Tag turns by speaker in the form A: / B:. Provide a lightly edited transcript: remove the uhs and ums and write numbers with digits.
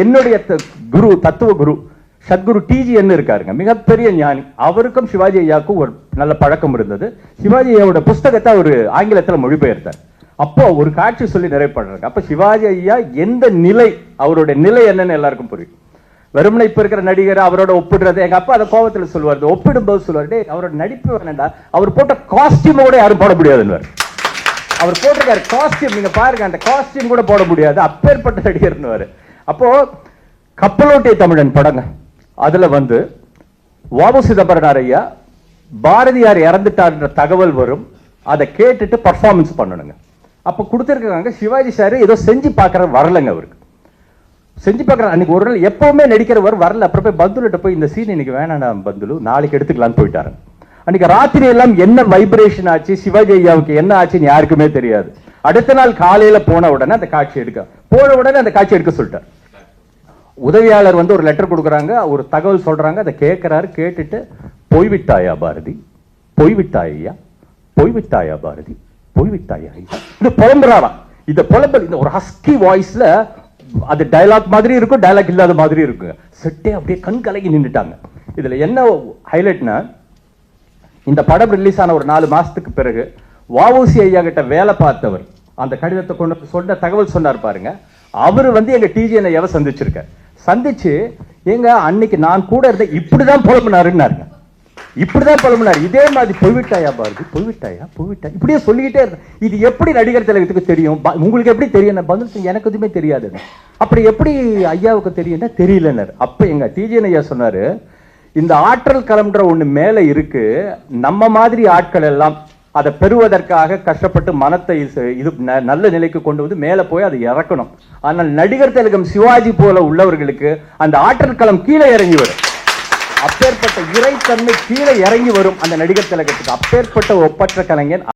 A: என்னுடைய குரு, தத்துவ குரு சத்குரு டிஜிஎன் இருக்காருங்க, மிகப்பெரிய ஞானி. அவருக்கும் சிவாஜி ஐயாவுக்கும் ஒரு நல்ல பழக்கம் இருந்தது. சிவாஜி ஐயாவோட புஸ்தகத்தை அவர் ஆங்கிலத்தில் மொழிபெயர்த்தார். அப்போ ஒரு காட்சி சொல்லி நிறைவு பண்றாங்க. அப்ப சிவாஜி ஐயா எந்த நிலை, அவருடைய நிலை என்னன்னு எல்லாருக்கும் புரியும். வெறுமனை இப்ப இருக்கிற நடிகர் அவரோட ஒப்பிடுறது, எங்க அப்பா அதை கோபத்தில் சொல்லுவார், ஒப்பிடும்போது சொல்லுவார், அவரோட நடிப்பு வேணா, அவர் போட்ட காஸ்டியூம் கூட யாரும் போட முடியாதுன்னு. அவர் போட்டிருக்காரு காஸ்டியூம், நீங்க பாருங்க, அந்த காஸ்டியூம் கூட போட முடியாது, அப்பேற்பட்ட நடிகர்னு. அப்போ கப்பலோட்டிய தமிழன் படங்க, அதுல வ.உ. சிதம்பரனார் ஐயா பாரதியார் இறந்துட்டார்ன்ற தகவல் வரும், அதை கேட்டுட்டு பர்ஃபார்மன்ஸ் பண்ணணுங்க. அப்ப கொடுத்திருக்காங்க. சிவாஜி சார் ஏதோ செஞ்சு பார்க்கற வரலங்க, அவருக்கு செஞ்சு பார்க்கற அன்னைக்கு ஒரு நாள் எப்பவுமே நடிக்கிறவர் வரல. அப்புறம் போய் பந்துலுட்ட போய் இந்த சீன் இன்னைக்கு வேணாம் பந்துலு, நாளைக்கு எடுத்துக்கலாம்னு போயிட்டாரு. அன்னைக்கு ராத்திரி எல்லாம் என்ன வைப்ரேஷன் ஆச்சு, சிவாஜி ஐயாவுக்கு என்ன ஆச்சுன்னு யாருக்குமே தெரியாது. அடுத்த நாள் காலையில போன உடனே அந்த காட்சி எடுக்க சொல்லிட்டார். உதவியாளர் ஒரு லெட்டர் கொடுக்குறாங்க, ஒரு தகவல் சொல்றாங்க, அதை கேட்கிறாரு. கேட்டுட்டு போய்விட்டாயா பாரதி, போய்விட்டாயா, போய்விட்டாயா பாரதி, போய்விட்டாயா, இது புலம்புறாராம். இந்த புலம்பல் இந்த ஒரு ஹஸ்கி வாய்ஸ்ல, அது டயலாக் மாதிரி இருக்கும், டயலாக் இல்லாத மாதிரி இருக்குங்க. செட்டே அப்படியே கண் கலங்கி நின்றுட்டாங்க. இதுல என்ன ஹைலைட்னா, இந்த படம் ரிலீஸ் ஆன ஒரு 4 மாசத்துக்கு பிறகு வ.உ.சி. ஐயா கிட்ட வேலை பார்த்தவர் அந்த கடிதத்தை கொண்டு சொன்ன தகவல் சொன்னார் பாருங்க. அவரு எங்க டிஜிஎன் ஐயாவை சந்திச்சு எங்க அன்னைக்கு நான் கூட இருந்த இப்படிதான் புலம்புனாருன்னாருங்க, இப்படிதான் புலம்புனார். இதே மாதிரி போய்விட்டாயா பாரதி, போய்விட்டாயா, போய்விட்டாயா, இப்படியே சொல்லிக்கிட்டே இருந்தேன். இது எப்படி நடிகர் திலகத்துக்கு தெரியும், உங்களுக்கு எப்படி தெரியும்? பதில் எனக்கு எதுவுமே தெரியாது. அப்படி எப்படி ஐயாவுக்கு தெரியும்னா தெரியலன்னு. அப்ப எங்க டிஜிஎன் ஐயா சொன்னாரு, இந்த ஆற்றல் களம்ன்ற ஒண்ணு மேல இருக்கு, நம்ம மாதிரி ஆட்கள் எல்லாம் அதை பெறுவதற்காக கஷ்டப்பட்டு மனத்தை இது நல்ல நிலைக்கு கொண்டு வந்து மேல போய் அதை இறக்கணும். ஆனால் நடிகர் திலகம் சிவாஜி போல உள்ளவர்களுக்கு அந்த ஆற்றல் களம் கீழே இறங்கி வரும். அப்பேற்பட்ட இறைத்தன்மை கீழே இறங்கி வரும் அந்த நடிகர் திலகத்துக்கு. அப்பேற்பட்ட ஒப்பற்ற கலைஞன்.